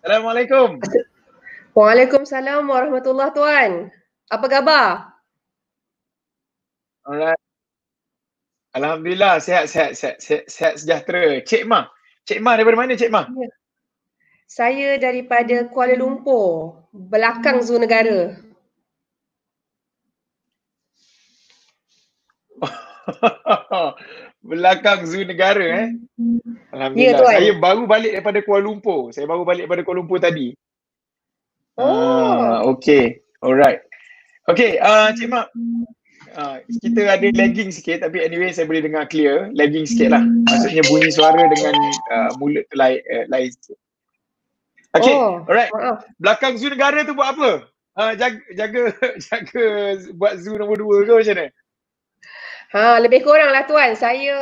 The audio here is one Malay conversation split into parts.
Assalamualaikum. Waalaikumsalam warahmatullahi Tuan. Apa khabar? Alright. Alhamdulillah, sehat sejahtera. Cik Ma daripada mana Cik Ma? Ya. Saya daripada Kuala Lumpur, belakang Zoo Negara. Belakang Zoo Negara Alhamdulillah. Ya, Tuan. Saya baru balik daripada Kuala Lumpur. Tadi. Oh. Okay. Alright. Okay, Cik Mak. Kita ada lagging sikit tapi anyway saya boleh dengar clear. Lagging sikit lah. Maksudnya bunyi suara dengan mulut tu lain sikit. Okay, alright. Belakang Zoo Negara tu buat apa? Jaga buat zoo nombor 2 ke macam mana? Lebih kurang lah Tuan. Saya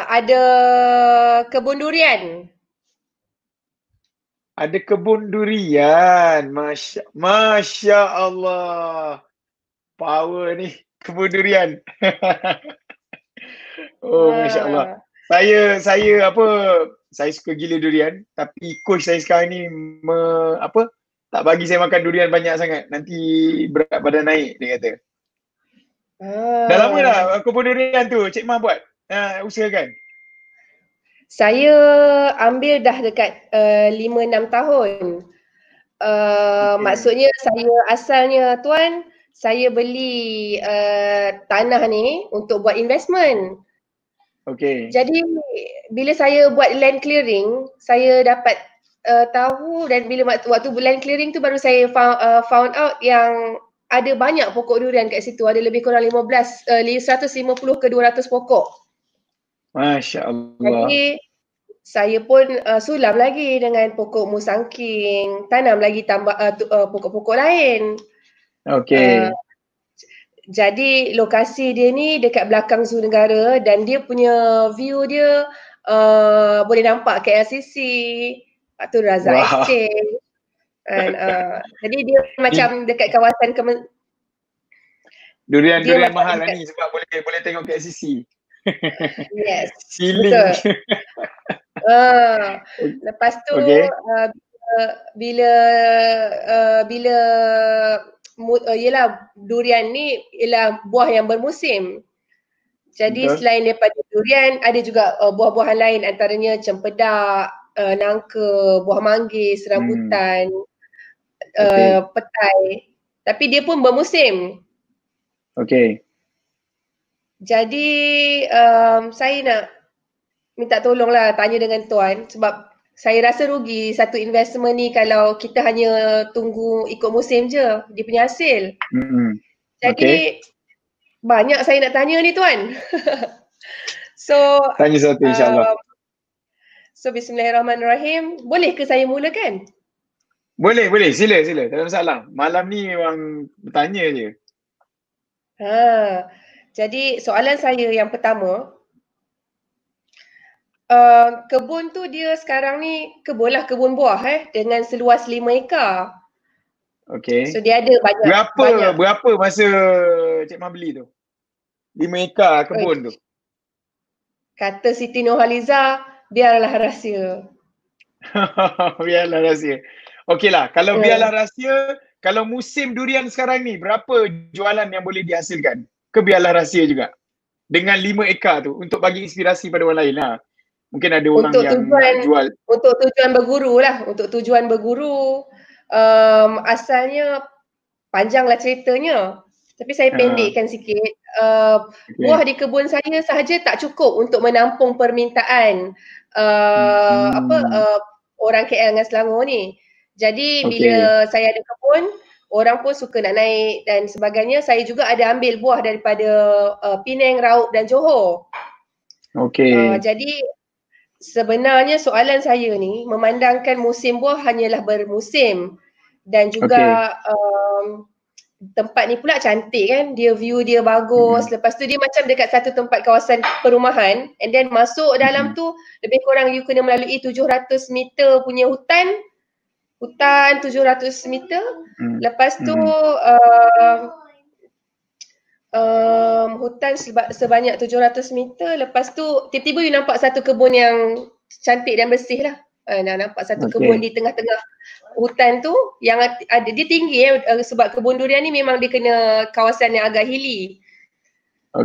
ada kebun durian. Ada kebun durian. Masya Allah. Power ni kebun durian. Masya Allah. Saya suka gila durian, tapi coach saya sekarang ni tak bagi saya makan durian banyak sangat. Nanti berat badan naik, dia kata. Dah lama dah kebun durian tu Cik Ma buat? Usahakan. Saya ambil dah dekat 5-6 tahun. Maksudnya saya asalnya Tuan, saya beli tanah ni untuk buat investment. Okay. Jadi bila saya buat land clearing, saya dapat tahu, dan bila waktu land clearing tu baru saya found out yang ada banyak pokok durian kat situ. Ada lebih kurang 150 ke 200 pokok. Masya Allah. Jadi saya pun sulam lagi dengan pokok musangking, tanam lagi pokok-pokok lain. Okay. Jadi lokasi dia ni dekat belakang Zoo Negara dan dia punya view dia boleh nampak KLCC, lepas tu Razak Exchange. Jadi dia macam dekat kawasan Durian mahal lah ni sebab boleh tengok KLCC. Yes. Betul. Lepas tu bila yelah durian ni ialah buah yang bermusim. Jadi selain daripada durian, ada juga buah-buahan lain, antaranya cempedak, nangka, buah manggis, rambutan, petai. Tapi dia pun bermusim. Okay. Jadi saya nak minta tolonglah, tanya dengan Tuan, sebab saya rasa rugi satu investment ni kalau kita hanya tunggu ikut musim je dia punya hasil. Jadi banyak saya nak tanya ni Tuan. So tanya satu insyaAllah. So bismillahirrahmanirrahim. Boleh ke saya mulakan? Boleh. Sila. Tak ada masalah. Malam ni memang bertanya je. Jadi soalan saya yang pertama, kebun tu dia sekarang ni kebun buah dengan seluas 5 ekar. Okay. So dia ada banyak. Berapa masa Cik Ma beli tu? 5 ekar kebun tu. Kata Siti Nurhaliza, biarlah rahsia. Biarlah rahsia. Okeylah, kalau biarlah rahsia, kalau musim durian sekarang ni, berapa jualan yang boleh dihasilkan? Ke biarlah rahsia juga? Dengan 5 ekar tu, untuk bagi inspirasi pada orang lain lah. Mungkin ada orang yang nak jual. Untuk tujuan berguru. Asalnya panjanglah ceritanya. Tapi saya pendekkan sikit. Buah di kebun saya sahaja tak cukup untuk menampung permintaan orang KL dengan Selangor ni. Jadi bila saya ada kebun, orang pun suka nak naik dan sebagainya. Saya juga ada ambil buah daripada Penang, Raub dan Johor. Jadi sebenarnya soalan saya ni memandangkan musim buah hanyalah bermusim dan juga tempat ni pula cantik kan, view dia bagus. Lepas tu dia macam dekat satu tempat kawasan perumahan, and then masuk dalam tu lebih kurang you kena melalui 700 meter punya hutan 700 meter. Lepas tu hutan sebanyak 700 meter. Lepas tu tiba-tiba you nampak satu kebun yang cantik dan bersih lah. Nak nampak satu kebun di tengah-tengah hutan tu yang ada, dia tinggi sebab kebun durian ni memang dia kena kawasan yang agak hilly.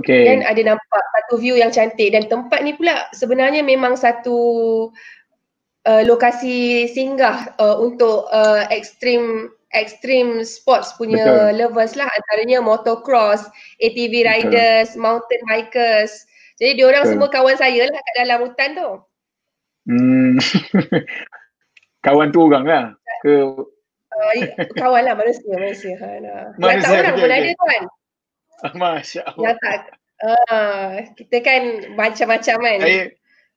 Dan ada nampak satu view yang cantik, dan tempat ni pula sebenarnya memang satu lokasi singgah untuk extreme sports punya lovers lah, antaranya motocross, ATV riders, mountain bikers. Jadi diorang semua kawan saya lah kat dalam hutan tu. Kawan tu orang lah ke? Kawan lah, manusia. Yang tak orang pun ada kan. Masya Allah. Yang tak, kita kan macam-macam kan.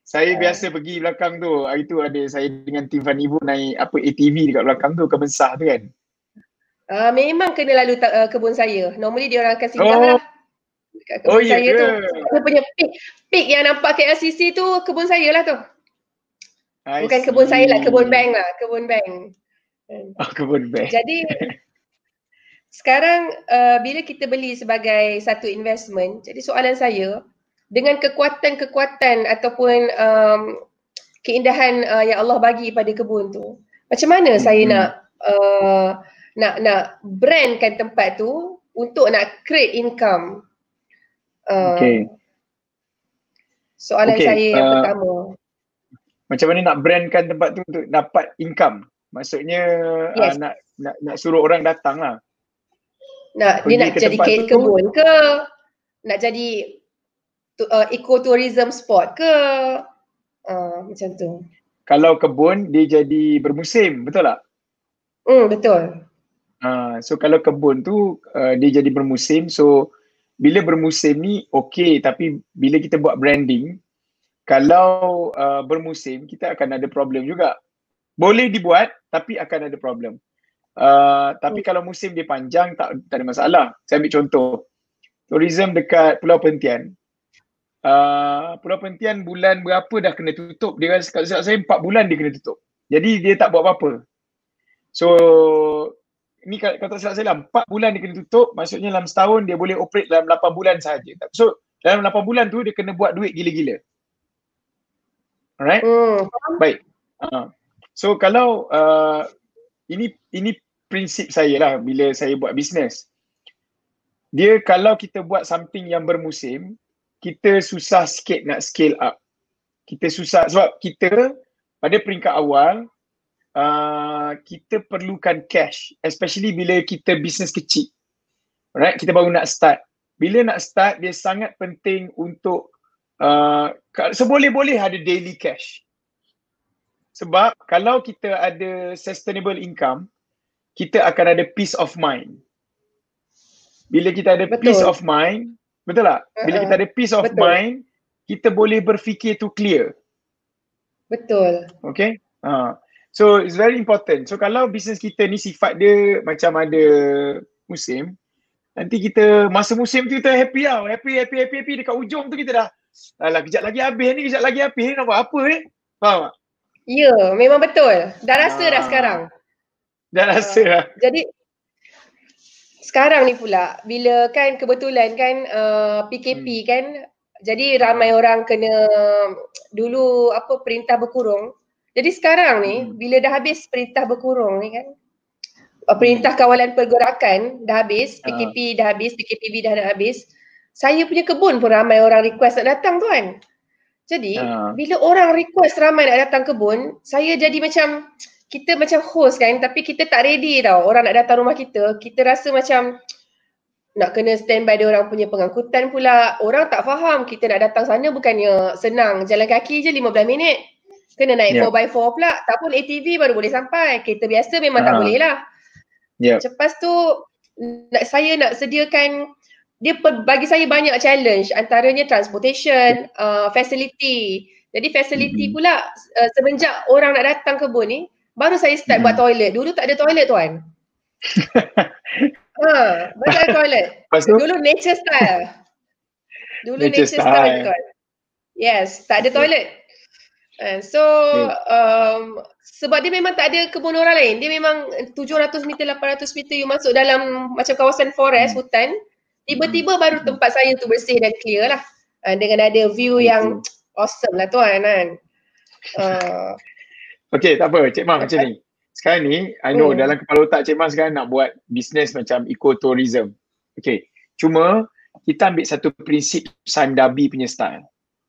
Saya biasa pergi belakang tu. Hari tu ada saya dengan tim Fanibo naik ATV dekat belakang tu, Kebensah tu kan. Memang kena lalu kebun saya. Normally dia orang akan singgah lah dekat kebun saya tu. Saya punya peak yang nampak KLCC tu kebun saya lah tu. Bukan kebun saya lah, kebun bank lah. Kebun bank. Kebun bank. Jadi sekarang bila kita beli sebagai satu investment, jadi soalan saya, dengan kekuatan-kekuatan ataupun keindahan yang Allah bagi pada kebun tu, macam mana saya nak brandkan tempat tu untuk nak create income? Soalan saya yang pertama. Macam mana nak brandkan tempat tu untuk dapat income? Maksudnya nak suruh orang datang lah. Dia nak jadi kebun ke? Nak jadi ecotourism spot ke? Macam tu. Kalau kebun dia jadi bermusim, betul tak? Betul. So kalau kebun tu dia jadi bermusim, so bila bermusim ni tapi bila kita buat branding, kalau bermusim kita akan ada problem juga. Boleh dibuat tapi akan ada problem. Tapi kalau musim dia panjang tak ada masalah. Saya ambil contoh. Tourism dekat Pulau Perhentian. Pulau Perhentian bulan berapa dah kena tutup. Dia kata saya 4 bulan dia kena tutup. Jadi dia tak buat apa-apa. So ni kalau tak silap saya 4 bulan dia kena tutup, maksudnya dalam setahun dia boleh operate dalam 8 bulan sahaja. So dalam 8 bulan tu dia kena buat duit gila-gila. Alright? Baik. So kalau ini prinsip saya lah bila saya buat bisnes. Dia kalau kita buat something yang bermusim, kita susah sikit nak scale up. Kita susah sebab kita pada peringkat awal kita perlukan cash, especially bila kita bisnes kecil. Alright, kita baru nak start. Bila nak start, dia sangat penting untuk seboleh-boleh ada daily cash. Sebab kalau kita ada sustainable income, kita akan ada peace of mind. Bila kita ada peace of mind, betul tak? Bila kita ada peace of mind, kita boleh berfikir tu clear. Betul. Okay? So it's very important. So kalau bisnes kita ni sifat dia macam ada musim, nanti kita masa musim tu kita happy lah. Happy dekat ujung tu kita dah kejap lagi habis ni, nak buat apa ni? Faham tak? Ya, memang betul. Dah rasa dah sekarang. Dah rasa lah. Jadi sekarang ni pula bila kan kebetulan kan PKP kan, jadi ramai orang kena dulu perintah berkurung. Jadi sekarang ni bila dah habis perintah berkurung ni kan, perintah kawalan pergerakan dah habis, PKP dah habis, PKPB dah habis, saya punya kebun pun ramai orang request nak datang tuan. Jadi bila orang request ramai nak datang kebun, saya jadi macam, kita macam host kan, tapi kita tak ready tau orang nak datang rumah kita. Kita rasa macam nak kena standby dia orang punya pengangkutan pula. Orang tak faham kita nak datang sana bukannya senang, jalan kaki je 15 minit. Kena naik 4x4 pula. Tak pun ATV baru boleh sampai. Kereta biasa memang tak boleh lah. Lepas tu saya nak sediakan, dia bagi saya banyak challenge, antaranya transportation, facility. Jadi facility pula semenjak orang nak datang kebun ni, baru saya start buat toilet. Dulu tak ada toilet tuan. Baru tak ada toilet. Dulu nature style. Nature style tuan. Yes, tak ada toilet. So sebab dia memang tak ada kebun orang lain. Dia memang 700 meter, 800 meter you masuk dalam macam kawasan forest, hutan. Tiba-tiba baru tempat saya tu bersih dan clear lah. Dengan ada view yang awesome lah tuan kan. Okay, tak apa. Cik Mah macam ni. Sekarang ni, I know dalam kepala otak Cik Mah sekarang nak buat bisnes macam eco-tourism. Okay. Cuma, kita ambil satu prinsip Sime Darby punya style.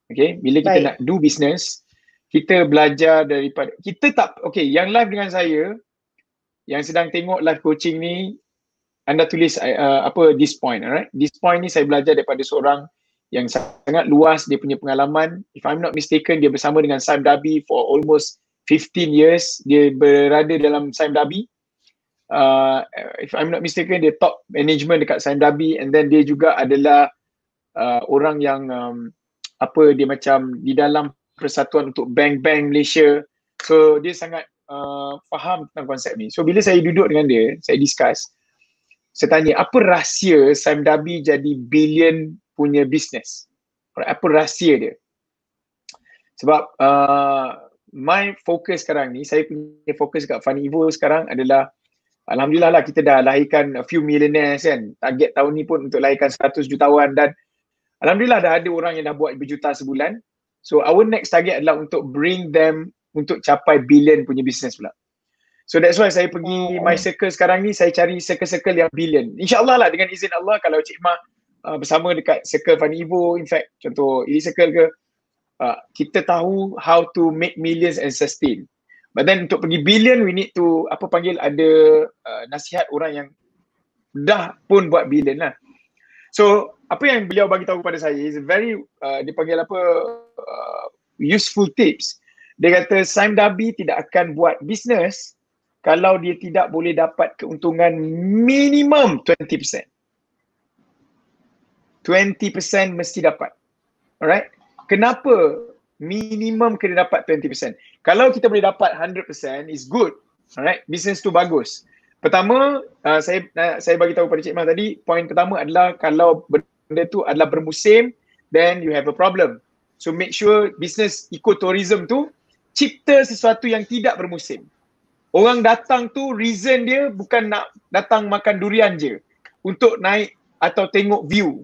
Okay. Bila kita nak do business, kita belajar daripada, kita tak, okay, yang live dengan saya, yang sedang tengok live coaching ni, anda tulis this point, alright? This point ni saya belajar daripada seorang yang sangat luas dia punya pengalaman. If I'm not mistaken, dia bersama dengan Sime Darby for almost 15 years. Dia berada dalam Sime Darby. If I'm not mistaken, dia top management dekat Sime Darby, and then dia juga adalah orang yang dia macam di dalam persatuan untuk bank-bank Malaysia. So dia sangat faham tentang konsep ni. So bila saya duduk dengan dia, saya discuss, saya tanya apa rahsia Sime Darby jadi billion punya bisnes. Apa rahsia dia? Sebab my fokus sekarang ni, saya punya fokus kat Funny Evo sekarang adalah, alhamdulillah lah kita dah lahirkan a few millionaires kan. Target tahun ni pun untuk lahirkan 100 jutawan, dan alhamdulillah dah ada orang yang dah buat berjuta sebulan. So our next target adalah untuk bring them untuk capai billion punya bisnes pula. So that's why saya pergi my circle sekarang ni, saya cari circle-circle yang billion. InsyaAllah lah dengan izin Allah, kalau Cik Mah bersama dekat circle Funny Evo, in fact contoh ini circle ke, kita tahu how to make millions and sustain. But then untuk pergi billion, we need to ada nasihat orang yang dah pun buat billion lah. So apa yang beliau bagi tahu kepada saya is very dia panggil useful tips. Dia kata Sime Darby tidak akan buat business kalau dia tidak boleh dapat keuntungan minimum 20%. 20% mesti dapat. Alright? Kenapa minimum kena dapat 20%? Kalau kita boleh dapat 100% is good. Alright? Business tu bagus. Pertama, saya bagi tahu pada Cik Mah tadi, point pertama adalah kalau benda tu adalah bermusim, then you have a problem. So make sure business eco-tourism tu cipta sesuatu yang tidak bermusim. Orang datang tu reason dia bukan nak datang makan durian je, untuk naik atau tengok view.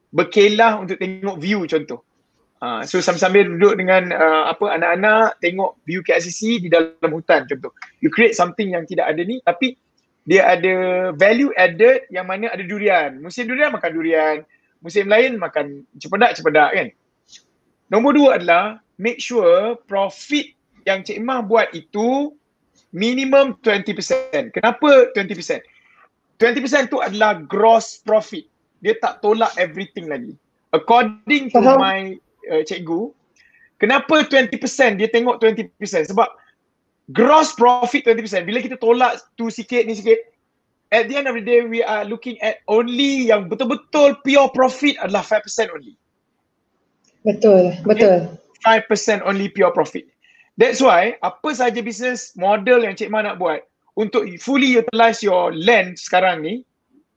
Berkelah untuk tengok view contoh. So sambil duduk dengan anak-anak tengok view KLCC di dalam hutan contoh. You create something yang tidak ada ni, tapi dia ada value added yang mana ada durian. Musim durian makan durian, musim lain makan cepedak kan. Nombor dua adalah make sure profit yang Cik Mah buat itu minimum 20%. Kenapa 20%? 20% tu adalah gross profit. Dia tak tolak everything lagi. According to my cikgu, kenapa 20%? Dia tengok 20%. Sebab gross profit 20%. Bila kita tolak tu sikit, ni sikit, at the end of the day, we are looking at only yang betul-betul pure profit adalah 5% only. Betul. 5% only pure profit. That's why, apa sahaja business model yang Cik Mah nak buat untuk fully utilize your land sekarang ni,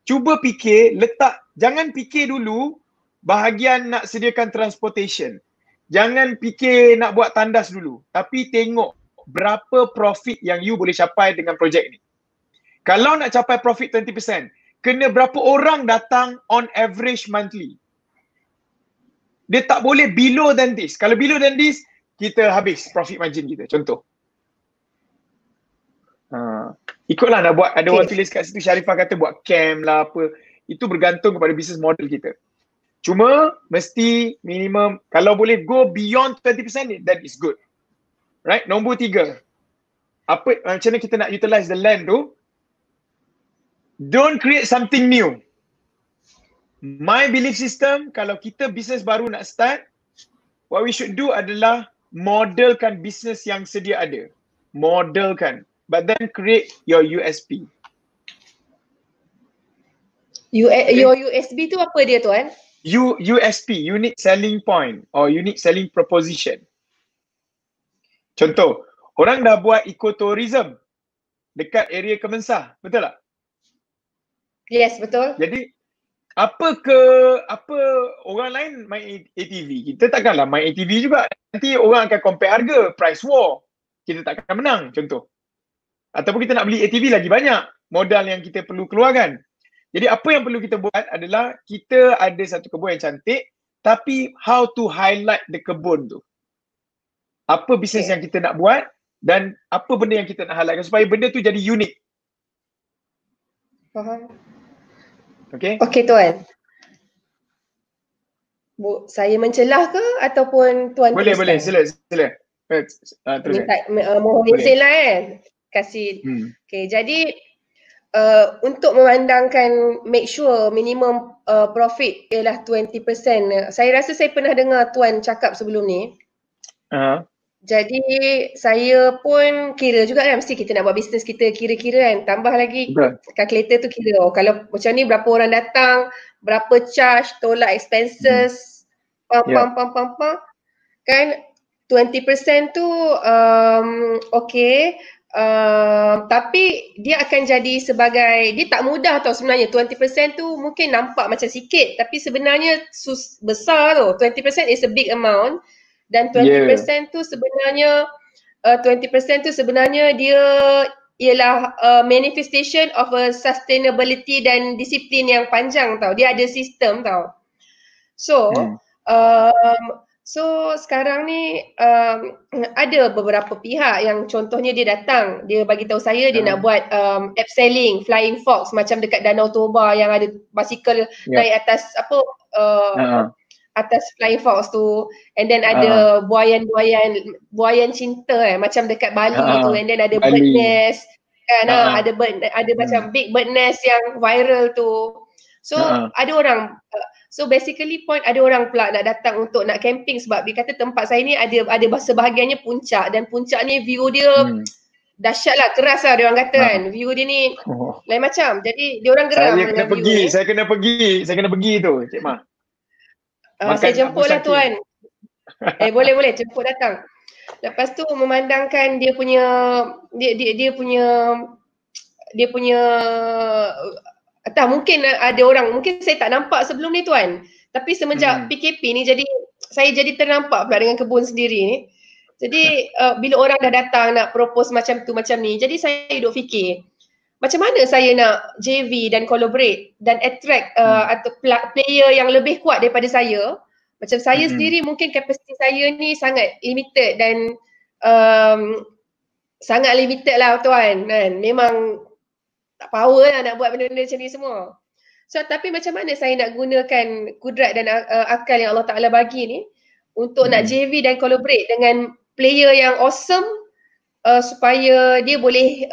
cuba fikir, jangan fikir dulu bahagian nak sediakan transportation. Jangan fikir nak buat tandas dulu. Tapi tengok berapa profit yang you boleh capai dengan projek ni. Kalau nak capai profit 20%, kena berapa orang datang on average monthly. Dia tak boleh below than this. Kalau below than this, kita habis profit margin kita. Contoh. Ikutlah nak buat, ada orang tulis kat situ, Sharifah kata buat camp lah apa. Itu bergantung kepada business model kita. Cuma mesti minimum, kalau boleh go beyond 20%, that is good. Right? Nombor 3. Macam mana kita nak utilize the land tu? Don't create something new. My belief system, kalau kita business baru nak start, what we should do adalah modelkan business yang sedia ada. Modelkan. But then create your USP. Your USB tu apa dia tuan? USP, unique selling point or unique selling proposition. Contoh, orang dah buat ecotourism dekat area Kemensah, betul tak? Yes, betul. Jadi apa orang lain main ATV, kita takkanlah main ATV juga. Nanti orang akan compare harga, price war. Kita takkan menang contoh. Ataupun kita nak beli ATV lagi banyak modal yang kita perlu keluarkan. Jadi apa yang perlu kita buat adalah kita ada satu kebun yang cantik, tapi how to highlight the kebun tu. Apa bisnes yang kita nak buat, dan apa benda yang kita nak highlightkan supaya benda tu jadi unik. Faham. Okay? Okey Tuan. Saya mencelah ke ataupun Tuan Boleh, teruskan? sila. Teruskan. Mohon izin lah kasih. Okay, jadi untuk memandangkan make sure minimum profit ialah 20%. Saya rasa saya pernah dengar Tuan cakap sebelum ni. Jadi saya pun kira juga kan, mesti kita nak buat bisnes kita kira-kira kan. Tambah lagi calculator tu kira, kalau macam ni berapa orang datang, berapa charge, tolak expenses, pam kan 20% tu okay. Tapi dia akan jadi sebagai, dia tak mudah tau sebenarnya. 20% tu mungkin nampak macam sikit, tapi sebenarnya besar tu. 20% is a big amount. Dan 20% tu sebenarnya 20% tu sebenarnya dia ialah manifestation of a sustainability dan disiplin yang panjang tau. Dia ada sistem tau. So sekarang ni ada beberapa pihak yang contohnya dia datang, dia bagi tahu saya dia nak buat abseiling, flying fox macam dekat Danau Toba yang ada basikal naik atas atas flying fox tu, and then ada buayan cinta macam dekat Bali tu, and then ada bird nest kan, ada macam big bird nest yang viral tu. So ada orang so basically point, ada orang pula nak datang untuk nak camping sebab dia kata tempat saya ni ada sebahagiannya puncak, dan puncak ni view dia dahsyat lah, keras lah dia orang kata kan. View dia ni lain macam. Jadi dia orang geram dengan view ni. Saya kena pergi tu Cik Mah. Saya jemput lah Tuan. Boleh jemput datang. Lepas tu memandangkan dia punya entah, mungkin ada orang, mungkin saya tak nampak sebelum ni Tuan, tapi semenjak PKP ni jadi saya jadi ternampak pula dengan kebun sendiri ni. Jadi bila orang dah datang nak propose macam tu macam ni, jadi saya duk fikir macam mana saya nak JV dan collaborate dan attract atau player yang lebih kuat daripada saya. Macam saya sendiri mungkin kapasiti saya ni sangat limited dan sangat limited lah Tuan kan. Memang tak power lah nak buat benda-benda macam ni semua. So tapi macam mana saya nak gunakan kudrat dan akal yang Allah Ta'ala bagi ni untuk nak JV dan collaborate dengan player yang awesome supaya dia boleh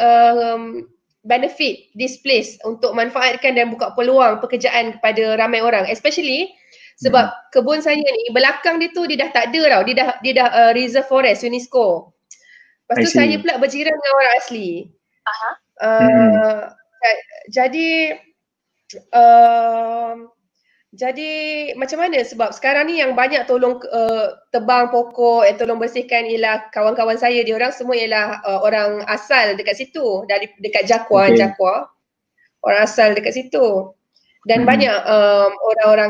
benefit this place untuk manfaatkan dan buka peluang pekerjaan kepada ramai orang, especially sebab kebun saya ni belakang dia tu dia dah tak ada tau, dia dah reserve forest UNESCO. Lepas tu saya pula berjiran dengan orang asli. Jadi macam mana, sebab sekarang ni yang banyak tolong tebang pokok, tolong bersihkan ialah kawan-kawan saya, dia orang semua ialah orang asal dekat situ, dekat Jakwa. Orang asal dekat situ. Dan banyak orang-orang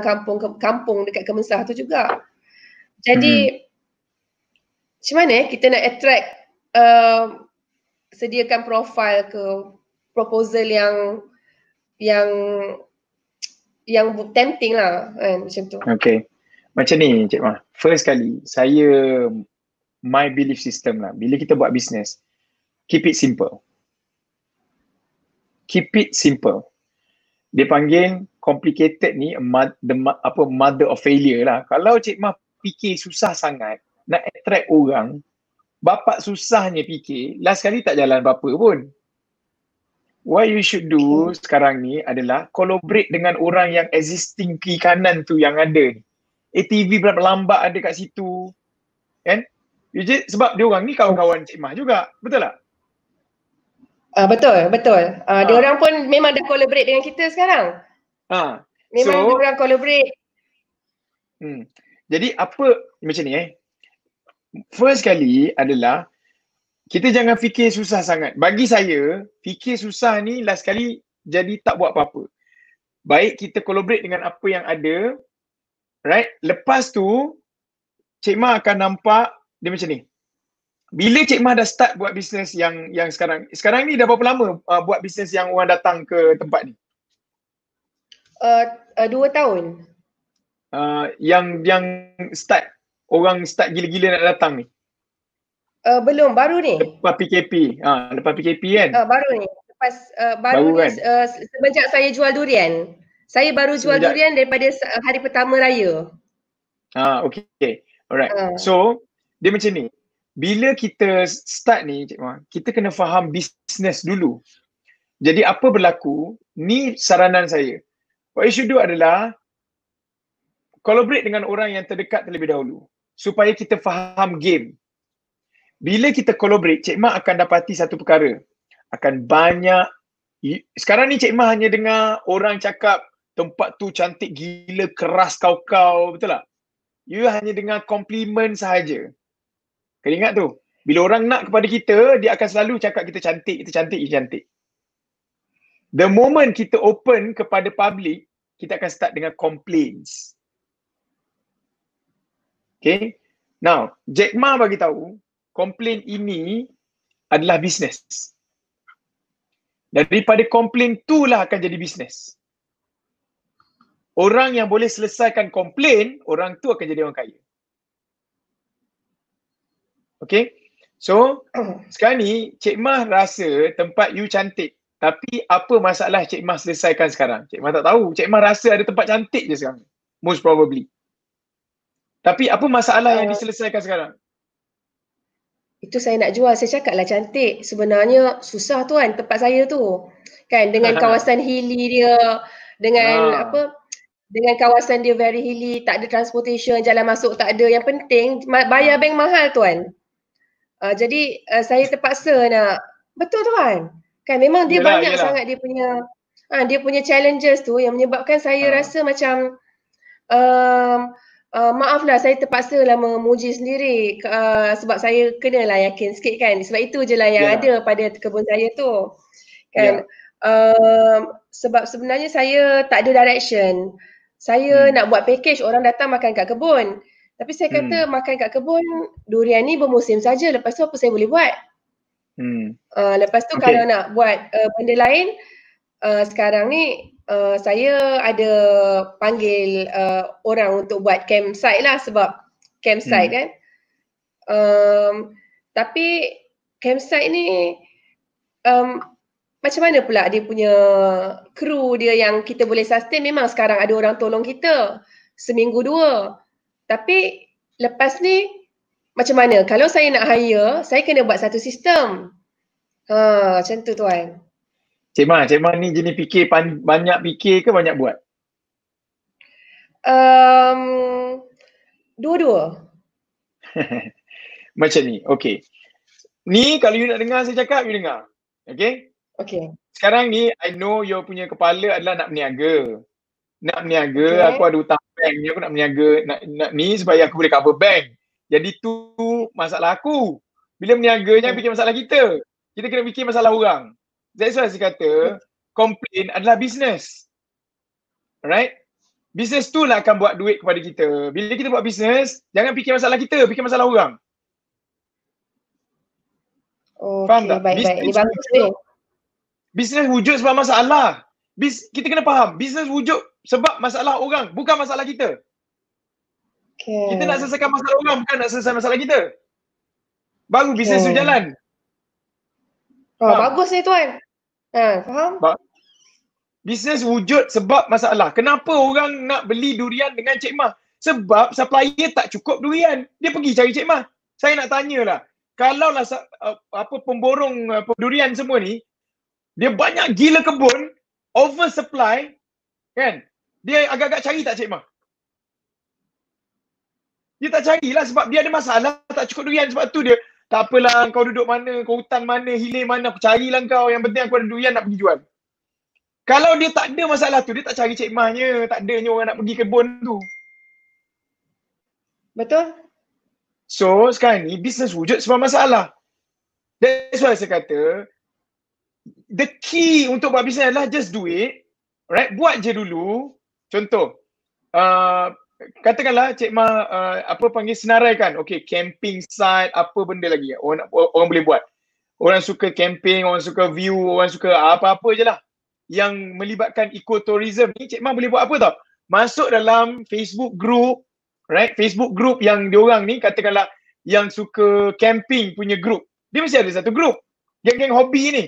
kampung dekat Kemensah tu juga. Jadi macam mana kita nak attract, sediakan profile ke proposal yang tempting lah kan, macam tu. Okay. Macam ni Cik Mah. First kali, my belief system lah, bila kita buat business, keep it simple. Keep it simple. Dia panggil complicated ni mother of failure lah. Kalau Cik Mah fikir susah sangat nak attract orang, bapak susahnya fikir, last kali tak jalan apa-apa pun. What you should do sekarang ni adalah collaborate dengan orang yang existing kiri kanan tu yang ada ni. ATV berapa lambat ada kat situ, kan? Sebab dia orang ni kawan-kawan Cik Mah juga, betul tak? Betul. Dia orang pun memang dah collaborate dengan kita sekarang. Memang dia orang collaborate. Jadi apa macam ni first kali adalah kita jangan fikir susah sangat. Bagi saya, fikir susah ni last kali jadi tak buat apa-apa. Baik kita collaborate dengan apa yang ada, right? Lepas tu, Cik Mah akan nampak dia macam ni. Bila Cik Mah dah start buat bisnes yang sekarang ni dah berapa lama buat bisnes yang orang datang ke tempat ni? 2 tahun. Yang start, orang start gila-gila nak datang ni? Belum, baru ni. Lepas PKP. Lepas PKP kan? Baru ni. Lepas baru ni kan? semenjak saya jual durian. Saya baru jual durian daripada hari pertama raya. Okay. Alright. So, dia macam ni. Bila kita start ni, Cik Ma, kita kena faham bisnes dulu. Jadi apa berlaku, ni saranan saya. What you should do adalah collaborate dengan orang yang terdekat terlebih dahulu. Supaya kita faham game. Bila kita collaborate, Cik Ma akan dapati satu perkara. Akan banyak, sekarang ni Cik Ma hanya dengar orang cakap tempat tu cantik gila, keras kau-kau, betul tak? You hanya dengar compliment sahaja. Kena ingat tu. Bila orang nak kepada kita, dia akan selalu cakap kita cantik, kita cantik, kita cantik. The moment kita open kepada public, kita akan start dengan complaints. Okay. Now, Jack Ma bagi tahu, komplain ini adalah bisnes. Daripada komplain itulah akan jadi bisnes. Orang yang boleh selesaikan komplain, orang tu akan jadi orang kaya. Okay. So, sekarang ni Cik Mah rasa tempat you cantik. Tapi apa masalah Cik Mah selesaikan sekarang? Cik Mah tak tahu. Cik Mah rasa ada tempat cantik je sekarang. Most probably. Tapi apa masalah yang diselesaikan sekarang? Itu saya nak jual. Saya cakap lah cantik. Sebenarnya susah tuan tempat saya tu. Kan dengan kawasan hilly dia. Dengan dengan kawasan dia very hilly. Tak ada transportation. Jalan masuk tak ada. Yang penting bayar bank mahal tuan. Jadi saya terpaksa nak. Betul tuan. Kan memang dia banyak sangat dia punya challenges tu yang menyebabkan saya rasa macam maaflah saya terpaksa lah memuji sendiri sebab saya kenalah yakin sikit kan. Sebab itu je lah yang ada pada kebun saya tu. Kan. Sebab sebenarnya saya tak ada direction. Saya nak buat package orang datang makan kat kebun. Tapi saya kata makan kat kebun durian ni bermusim saja. Lepas tu apa saya boleh buat? Lepas tu kalau nak buat benda lain, sekarang ni saya ada panggil orang untuk buat campsite lah sebab campsite kan. Tapi campsite ni macam mana pula dia punya kru dia yang kita boleh sustain. Memang sekarang ada orang tolong kita seminggu 2. Tapi lepas ni macam mana? Kalau saya nak hire, saya kena buat satu sistem. Macam tu tuan. Cik Ma ni jenis fikir banyak fikir ke banyak buat? Dua-dua. Macam ni, okay. Ni kalau you nak dengar saya cakap, you dengar. Okay? Okay. Sekarang ni, I know you punya kepala adalah nak berniaga. Nak berniaga, aku ada hutang bank ni, aku nak berniaga, nak ni supaya aku boleh cover bank. Jadi tu masalah aku. Bila berniaga, jangan fikir masalah kita. Kita kena fikir masalah orang. That's why saya kata, complain adalah bisnes. Alright? Bisnes tu lah akan buat duit kepada kita. Bila kita buat bisnes, jangan fikir masalah kita, fikir masalah orang. Faham tak? Baik-baik. Ini bagus ni. Bisnes wujud sebab masalah. Kita kena faham, bisnes wujud sebab masalah orang, bukan masalah kita. Kita nak selesaikan masalah orang, bukan nak selesai masalah kita. Baru bisnes tu jalan. Bagus ni tuan. Faham? Bisnes wujud sebab masalah. Kenapa orang nak beli durian dengan Cik Mah? Sebab supplier tak cukup durian. Dia pergi cari Cik Mah. Saya nak tanyalah, kalau lah pemborong durian semua ni, dia banyak gila kebun, oversupply, kan? Dia agak-agak cari tak Cik Mah? Dia tak carilah sebab dia ada masalah, tak cukup durian. Sebab tu dia, tak apalah kau duduk mana, kau hutan mana, hilir mana, aku carilah kau. Yang penting aku ada durian nak pergi jual. Kalau dia tak ada masalah tu, dia tak cari Cik Mahnya. Tak adanya orang nak pergi kebun tu. Betul. So sekarang ni bisnes wujud sebab masalah. That's why saya kata, the key untuk buat bisnes adalah just do it. Right? Buat je dulu. Contoh, katakanlah Cik Mah panggil senarai kan. Okay, camping site, apa benda lagi orang boleh buat. Orang suka camping, orang suka view, orang suka apa-apa je lah yang melibatkan ecotourism ni. Cik Mah boleh buat apa tau? Masuk dalam Facebook group, right? Facebook group yang diorang ni katakanlah yang suka camping punya group, dia mesti ada satu group. Geng-geng hobi ni.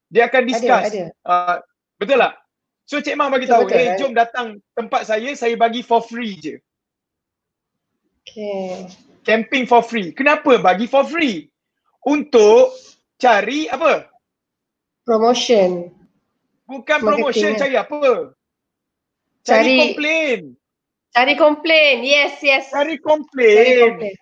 Dia akan discuss. Ada. Betul tak? So Cik Mah bagi tahu, Betul. jom datang tempat saya bagi for free je. Okay. Camping for free. Kenapa bagi for free? Untuk cari apa? Promotion. Bukan promotion, cari apa? Cari komplain. Cari komplain. Yes. Cari komplain.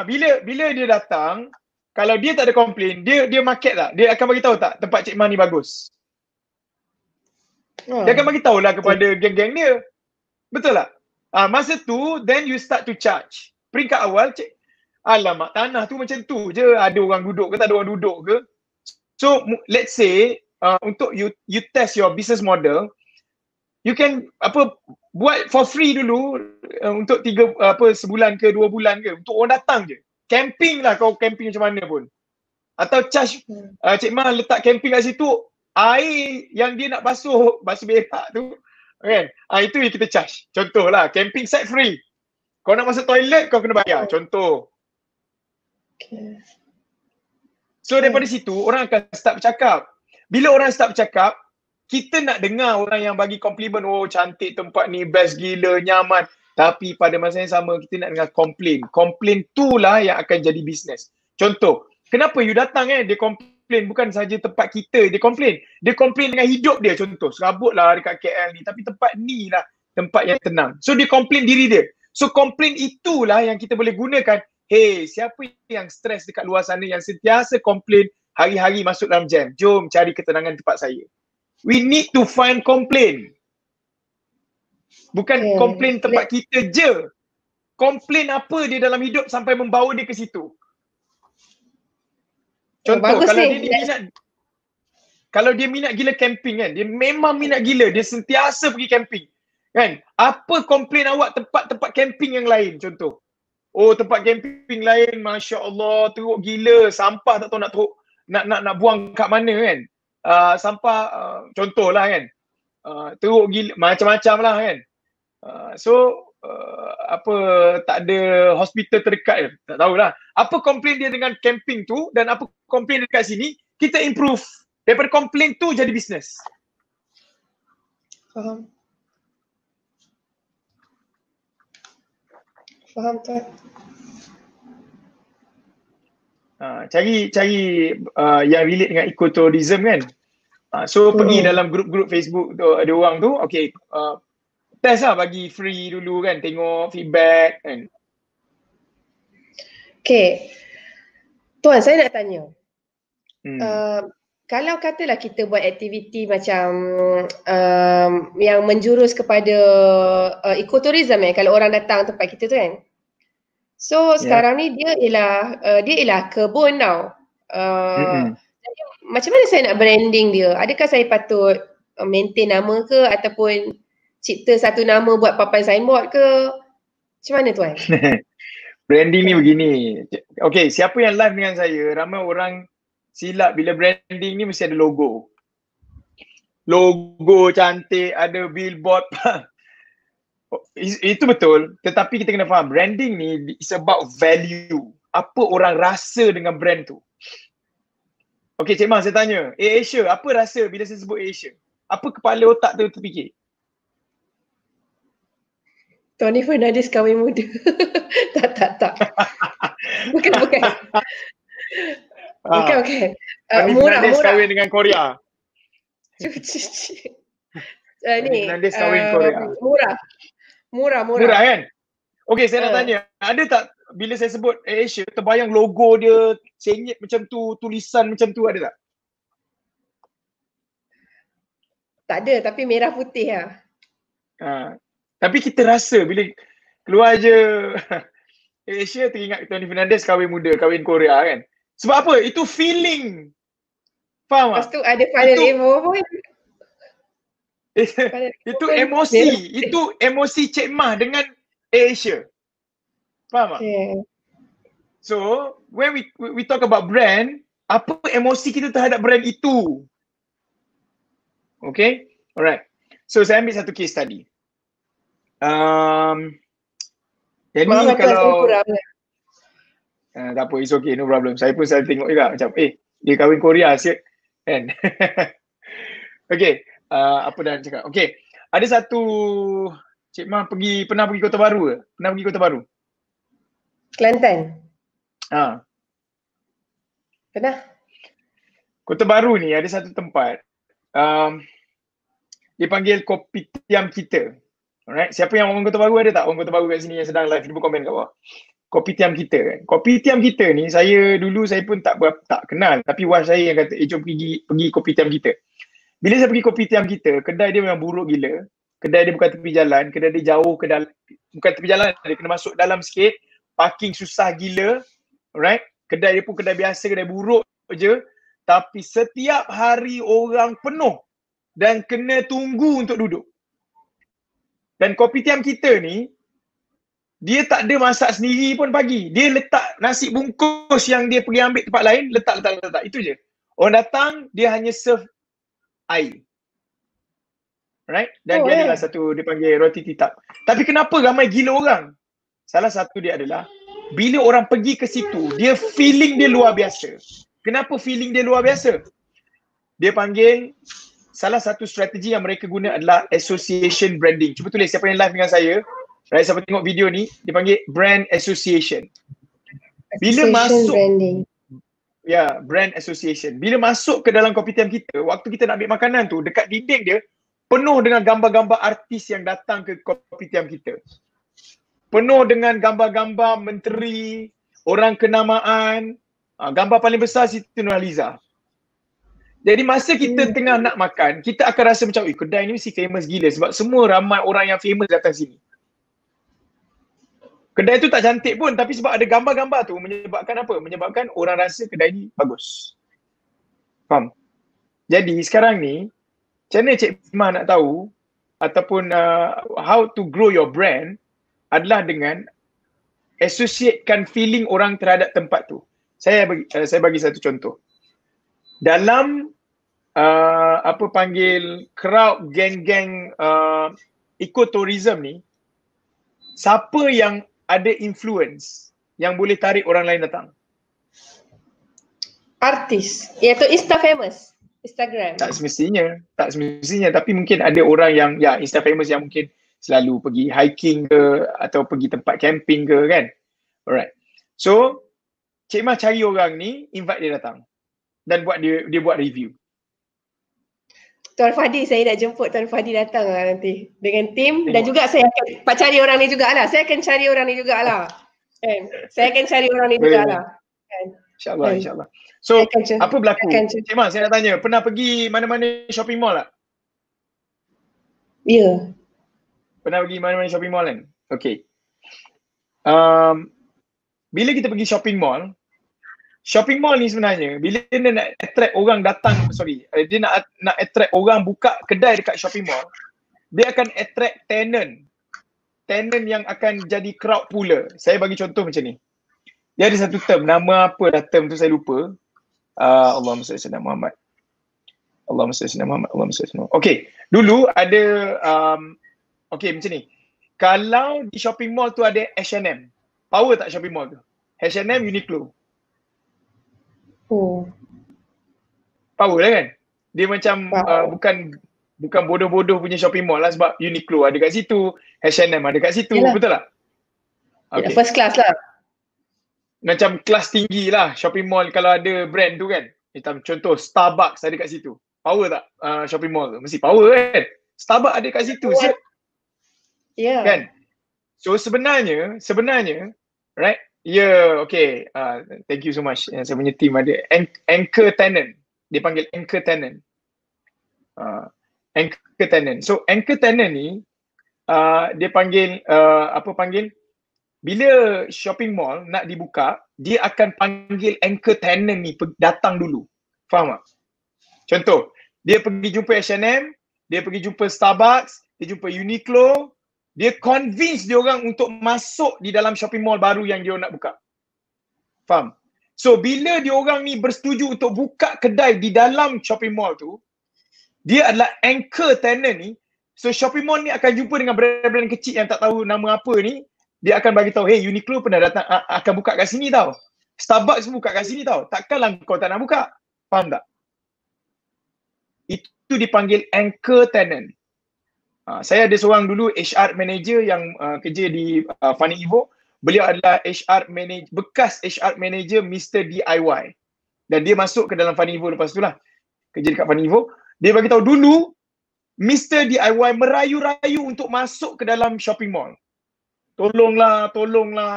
Bila dia datang, kalau dia tak ada komplain, dia market tak? Dia akan bagi tahu tak tempat Cik Mah ni bagus? Dia akan bagi tahulah kepada geng-geng dia. Betul tak? Masa tu, then you start to charge. Peringkat awal, alamak, tanah tu macam tu je. Ada orang duduk ke tak ada orang duduk ke? So, let's say, untuk you test your business model, you can buat for free dulu untuk sebulan ke 2 bulan ke, untuk orang datang je. Camping lah, kau camping macam mana pun. Atau charge, Cik Mah letak camping kat situ, air yang dia nak basuh berak tu, kan? Itu yang kita charge. Contohlah, camping site free. Kau nak masuk toilet, kau kena bayar. Contoh. So daripada situ, orang akan start bercakap. Bila orang start bercakap, kita nak dengar orang yang bagi komplimen, oh cantik tempat ni, best gila, nyaman. Tapi pada masa yang sama, kita nak dengar komplain. Komplain tu lah yang akan jadi bisnes. Contoh, kenapa you datang dia komplain bukan saja tempat kita, dia komplain. Dia komplain dengan hidup dia, contoh. Serabut lah dekat KL ni, tapi tempat ni lah tempat yang tenang. So dia komplain diri dia. So komplain itulah yang kita boleh gunakan. Hey, siapa yang stres dekat luar sana yang sentiasa komplain hari-hari masuk dalam jam? Jom cari ketenangan tempat saya. We need to find complain. Bukan komplain tempat kita je. Komplain apa dia dalam hidup sampai membawa dia ke situ. Contoh, kalau dia minat gila camping kan, dia memang minat gila, dia sentiasa pergi camping. Kan? Apa komplain awak tempat-tempat camping yang lain contoh? Oh, tempat camping lain, Masya Allah, teruk gila, sampah tak tahu nak buang kat mana kan. Sampah, contohlah kan. Teruk gila, macam-macam lah kan. Tak ada hospital terdekat, tak tahulah. Apa komplain dia dengan camping tu dan apa komplain dekat sini, kita improve. Daripada komplain tu jadi bisnes. Faham tak? Cari yang relate dengan ecotourism kan. Pergi dalam grup-grup Facebook tu, ada orang tu, test lah, bagi free dulu kan, tengok feedback kan. Tuan, saya nak tanya. Kalau katalah kita buat aktiviti macam yang menjurus kepada ecotourism kalau orang datang tempat kita tu kan. So sekarang ni dia ialah kebun tau. Jadi, macam mana saya nak branding dia? Adakah saya patut maintain nama ke ataupun cipta satu nama buat papan signboard ke? Macam mana tuan? Branding ni begini. Okay, siapa yang live dengan saya, ramai orang silap bila branding ni mesti ada logo. Logo cantik, ada billboard. Itu betul, tetapi kita kena faham branding ni is about value. Apa orang rasa dengan brand tu. Okay, Cik Mah, saya tanya, Asia, apa rasa bila saya sebut Asia? Apa kepala otak tu terfikir? Tony Fernandez kahwin muda. tak. Bukan. Bukan. Murah. Kahwin dengan Korea. Ni Fernandez kahwin Korea. Murah kan? Okay, saya nak tanya, ada tak bila saya sebut Asia terbayang logo dia senyit macam tu, tulisan macam tu, ada tak? Tak ada, tapi merah putih lah. Tapi kita rasa bila keluar je Asia, teringat Tony Fernandez kahwin muda, kahwin Korea kan. Sebab apa? Itu feeling. Faham tak? Lepas tu ada Final Evo pun. Itu emosi. Itu emosi Cik Mah dengan Asia. Faham tak? So, when we talk about brand, apa emosi kita terhadap brand itu? Okay? Alright. So, saya ambil satu case study. Jadi kalau Tak apa, it's okay, no problem. Saya pun selalu tengok juga macam, dia kahwin Korea asyik kan. Okay, apa dah cakap. Okay, ada satu Cik Mah pernah pergi Kota Baru ke? Pernah pergi Kota Baru? Kelantan. Pernah. Kota Baru ni ada satu tempat dipanggil Kopitiam Kita. Alright, siapa yang orang Kota Baru ada tak? Orang Kota Baru kat sini yang sedang live, cuba komen kat bawah. Kopitiam Kita kan. Kopitiam Kita ni saya pun tak kenal, tapi wife saya yang kata, jom pergi Kopitiam Kita. Bila saya pergi Kopitiam Kita, kedai dia memang buruk gila. Kedai dia bukan tepi jalan, kedai dia jauh ke dalam, bukan tepi jalan, dia kena masuk dalam sikit, parking susah gila. Alright, kedai dia pun kedai biasa, kedai buruk je, tapi setiap hari orang penuh dan kena tunggu untuk duduk. Dan Kopitiam Kita ni, dia tak ada masak sendiri pun pagi. Dia letak nasi bungkus yang dia pergi ambil tempat lain, letak. Itu je. Orang datang, dia hanya serve air. Right? Dan dia adalah satu, dia panggil roti titap. Tapi kenapa ramai gila orang? Salah satu dia adalah, bila orang pergi ke situ, dia feeling dia luar biasa. Kenapa feeling dia luar biasa? Dia panggil, salah satu strategi yang mereka guna adalah association branding. Cuba tulis siapa yang live dengan saya. Right, siapa tengok video ni, dia panggil brand association. Bila masuk branding. Ya, brand association. Bila masuk ke dalam Kopitiam Kita, waktu kita nak ambil makanan tu, dekat dinding dia penuh dengan gambar-gambar artis yang datang ke Kopitiam Kita. Penuh dengan gambar-gambar menteri, orang kenamaan. Gambar paling besar Siti Nurhaliza. Jadi masa kita tengah nak makan, kita akan rasa macam, kedai ni mesti famous gila sebab semua ramai orang yang famous datang sini. Kedai tu tak cantik pun, tapi sebab ada gambar-gambar tu menyebabkan apa? Menyebabkan orang rasa kedai ni bagus. Faham? Jadi sekarang ni, macam mana Cik Mah nak tahu ataupun how to grow your brand adalah dengan associatekan feeling orang terhadap tempat tu. Saya bagi satu contoh. Dalam crowd geng-geng ekotourism ni, siapa yang ada influence yang boleh tarik orang lain datang? Artis, iaitu Insta famous. Instagram. Tak semestinya, tapi mungkin ada orang yang Insta famous yang mungkin selalu pergi hiking ke atau pergi tempat camping ke kan. Alright. So, Cik Mah cari orang ni, invite dia datang dan dia buat review. Tuan Fadi, saya nak jemput Tuan Fadi datang lah nanti dengan tim. Dan juga saya akan cari orang ni jugalah. Saya akan cari orang ni jugalah. InsyaAllah. So, apa berlaku? Cik Mah, saya nak tanya, pernah pergi mana-mana shopping mall tak? Ya. Pernah pergi mana-mana shopping mall kan? Okay. Bila kita pergi shopping mall ni sebenarnya, bila dia nak attract orang datang, dia nak attract orang buka kedai dekat shopping mall, dia akan attract tenant yang akan jadi crowd puller. Saya bagi contoh macam ni. Dia ada satu term, nama apa dah term tu saya lupa. Allahumma salli ala Muhammad. Okay, dulu ada macam ni. Kalau di shopping mall tu ada H&M, power tak shopping mall tu? H&M, Uniqlo. Power lah kan? Dia macam bukan bodoh-bodoh punya shopping mall lah sebab Uniqlo ada kat situ, H&M ada kat situ. Yalah. Betul tak? Okay. First class lah. Macam kelas tinggi lah shopping mall kalau ada brand tu kan. Macam contoh Starbucks ada kat situ. Power tak shopping mall tu? Mesti power kan? Starbucks ada kat situ. Ya. Kan? So sebenarnya right? Okay. Thank you so much. Saya punya team ada anchor tenant. Dia panggil anchor tenant. Anchor tenant. So anchor tenant ni dia panggil bila shopping mall nak dibuka, dia akan panggil anchor tenant ni datang dulu. Faham tak? Contoh, dia pergi jumpa H&M, dia pergi jumpa Starbucks, dia jumpa Uniqlo, dia convince dia orang untuk masuk di dalam shopping mall baru yang dia nak buka. Faham? So bila dia orang ni bersetuju untuk buka kedai di dalam shopping mall tu, dia adalah anchor tenant ni. So shopping mall ni akan jumpa dengan brand-brand kecil yang tak tahu nama apa ni. Dia akan bagi tahu, hey, Uniqlo pernah datang, akan buka kat sini tau. Starbucks buka kat sini tau. Takkanlah kau tak nak buka. Faham tak? Itu dipanggil anchor tenant. Saya ada seorang dulu HR manager yang kerja di Funny Evo. Beliau adalah bekas HR manager Mr. DIY. Dan dia masuk ke dalam Funny Evo lepas tu lah. Kerja dekat Funny Evo. Dia bagi tahu dulu Mr. DIY merayu-rayu untuk masuk ke dalam shopping mall. Tolonglah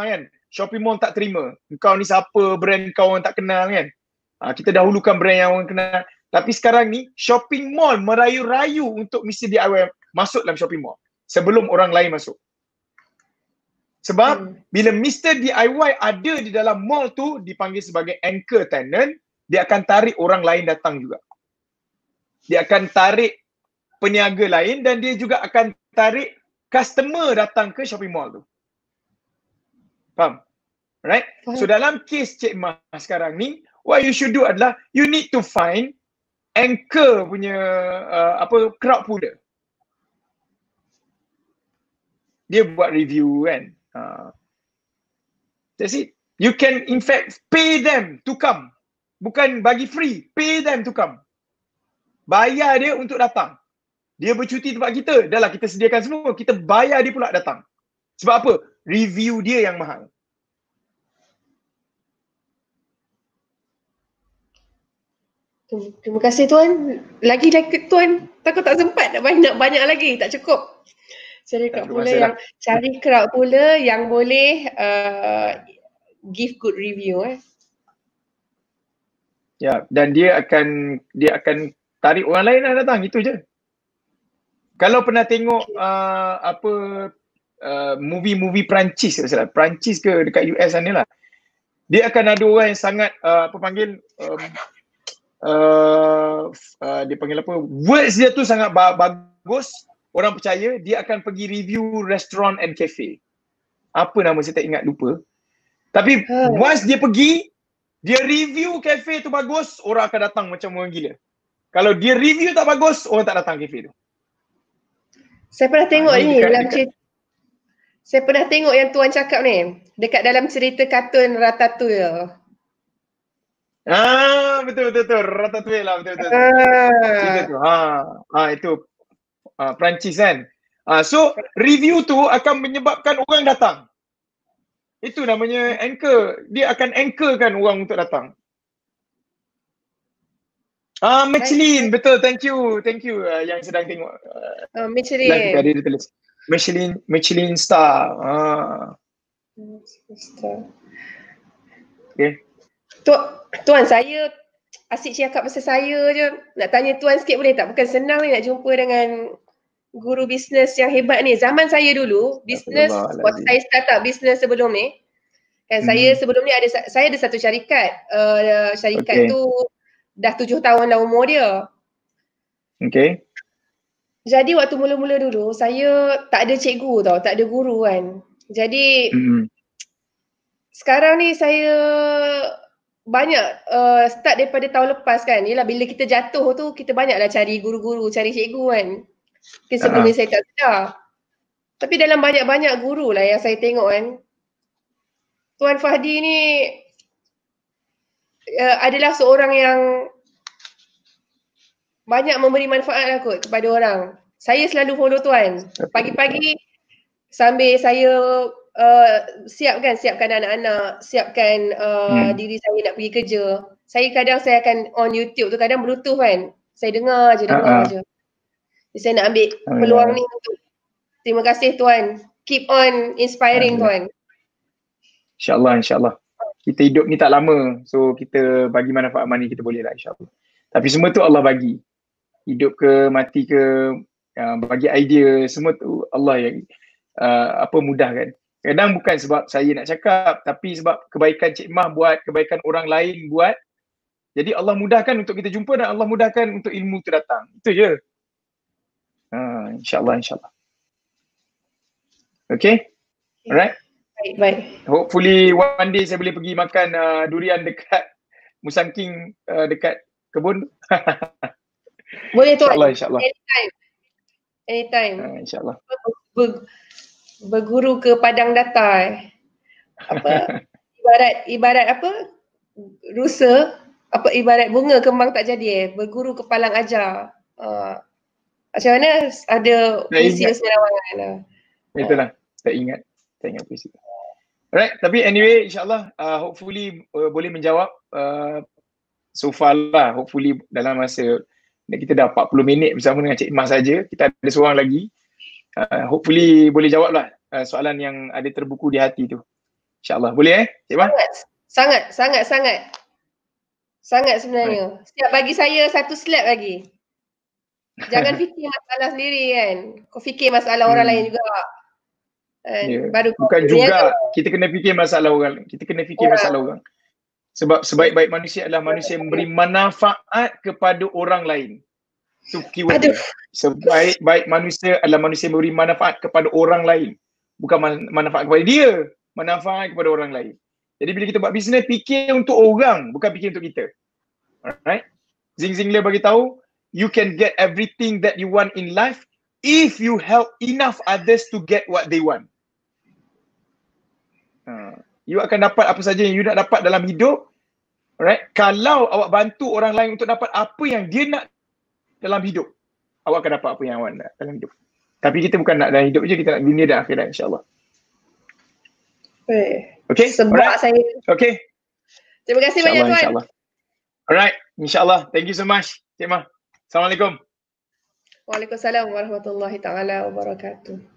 kan. Shopping mall tak terima. Kau ni siapa, brand kau orang tak kenal kan. Kita dahulukan brand yang orang kenal. Tapi sekarang ni shopping mall merayu-rayu untuk Mr. DIY masuk dalam shopping mall sebelum orang lain masuk. Sebab bila Mr. DIY ada di dalam mall tu dipanggil sebagai anchor tenant, dia akan tarik orang lain datang juga. Dia akan tarik peniaga lain dan dia juga akan tarik customer datang ke shopping mall tu. Faham? Right? So dalam case Cik Mah sekarang ni, what you should do adalah you need to find anchor punya crowd puller. Dia buat review kan. That's it. You can in fact pay them to come. Bukan bagi free, pay them to come. Bayar dia untuk datang. Dia bercuti tempat kita, dah lah kita sediakan semua, kita bayar dia pula datang. Sebab apa? Review dia yang mahal. Terima kasih Tuan. Lagi Tuan, takut tak sempat, nak banyak lagi, tak cukup. Cari crowd pula yang boleh give good review. Ya, dan dia akan tarik orang lain lah datang, gitu je. Kalau pernah tengok movie Perancis Perancis ke dekat US sana lah. Dia akan ada orang yang sangat dia panggil apa? Words dia tu sangat bagus. Orang percaya, dia akan pergi review restaurant and cafe. Apa nama saya tak ingat, lupa. Tapi once dia pergi, dia review cafe tu bagus, orang akan datang macam orang gila. Kalau dia review tak bagus, orang tak datang cafe tu. Saya pernah tengok ni dalam cerita. Saya pernah tengok yang Tuan cakap ni dekat dalam cerita kartun Ratatouille. Betul Ratatouille lah, betul. Cerita tu. Itu Perancis kan. So review tu akan menyebabkan orang datang. Itu namanya anchor. Dia akan anchorkan orang untuk datang. Michelin, betul. Thank you yang sedang tengok. Michelin. Ada dia tulis. Michelin star. Okay. Tuan, saya asyik cakap pasal saya je. Nak tanya Tuan sikit boleh tak? Bukan senang ni nak jumpa dengan guru bisnes yang hebat ni. Zaman saya dulu, bisnes, waktu saya start up bisnes sebelum ni, kan saya sebelum ni saya ada satu syarikat. Syarikat tu dah 7 tahun dah umur dia. Okay. Jadi waktu mula-mula dulu, saya tak ada cikgu tau, tak ada guru kan. Jadi sekarang ni saya banyak start daripada tahun lepas kan. Yelah bila kita jatuh tu, kita banyaklah cari guru-guru, cari cikgu kan. Mungkin sebelum ni saya tak sedar. Tapi dalam banyak-banyak guru lah yang saya tengok kan, Tuan Fahdi ni adalah seorang yang banyak memberi manfaat lah kot kepada orang. Saya selalu follow Tuan. Pagi-pagi sambil saya siapkan anak-anak, siapkan diri saya nak pergi kerja. Saya akan on YouTube tu, kadang Bluetooth kan. Saya dengar je. Jadi saya nak ambil peluang ni untuk terima kasih Tuan. Keep on inspiring Tuan. InsyaAllah. Kita hidup ni tak lama. So kita bagi manfaat mana kita boleh lah, insyaAllah. Tapi semua tu Allah bagi. Hidup ke, mati ke, bagi idea, semua tu Allah yang mudahkan. Kadang bukan sebab saya nak cakap, tapi sebab kebaikan Cik Mah buat, kebaikan orang lain buat. Jadi Allah mudahkan untuk kita jumpa dan Allah mudahkan untuk ilmu tu datang. Itu je. InsyaAllah. Okay? Alright? Baik. Hopefully one day saya boleh pergi makan durian dekat Musang King dekat kebun. Boleh Tuan. InsyaAllah. Anytime. InsyaAllah. Berguru ke Padang Datar. ibarat apa? Rusa, apa ibarat bunga kembang tak jadi berguru kepalang ajar. Macam mana ada puisi serawangan lah. Itulah, tak ingat puisi. Alright, tapi anyway insyaAllah hopefully boleh menjawab so far lah, hopefully dalam masa kita dah 40 minit bersama dengan Cik Mas saja, kita ada seorang lagi. Hopefully boleh jawab lah soalan yang ada terbuku di hati tu. InsyaAllah. Boleh Cik Mas? Sangat sebenarnya. Siap bagi saya satu slap lagi. Jangan fikir masalah sendiri kan. Kau fikir masalah orang lain juga. Baru bukan juga kita kena fikir masalah orang. Kita kena fikir masalah orang. Sebab sebaik-baik manusia adalah manusia yang memberi manfaat kepada orang lain. Itu keyword. Sebaik-baik manusia adalah manusia yang memberi manfaat kepada orang lain. Bukan manfaat kepada dia, manfaat kepada orang lain. Jadi bila kita buat bisnes, fikir untuk orang, bukan fikir untuk kita. Alright? Zig Ziglar bagi tahu, you can get everything that you want in life if you help enough others to get what they want. You akan dapat apa saja yang you nak dapat dalam hidup. Alright? Kalau awak bantu orang lain untuk dapat apa yang dia nak dalam hidup, awak akan dapat apa yang awak nak dalam hidup. Tapi kita bukan nak dalam hidup je, kita nak dunia dan akhirat insyaAllah. Okay? Sebab saya. Okay. Terima kasih banyak tuan. InsyaAllah. Alright, insyaAllah. Thank you so much, Cik Mah. Assalamualaikum. Waalaikumsalam warahmatullahi taala wabarakatuh.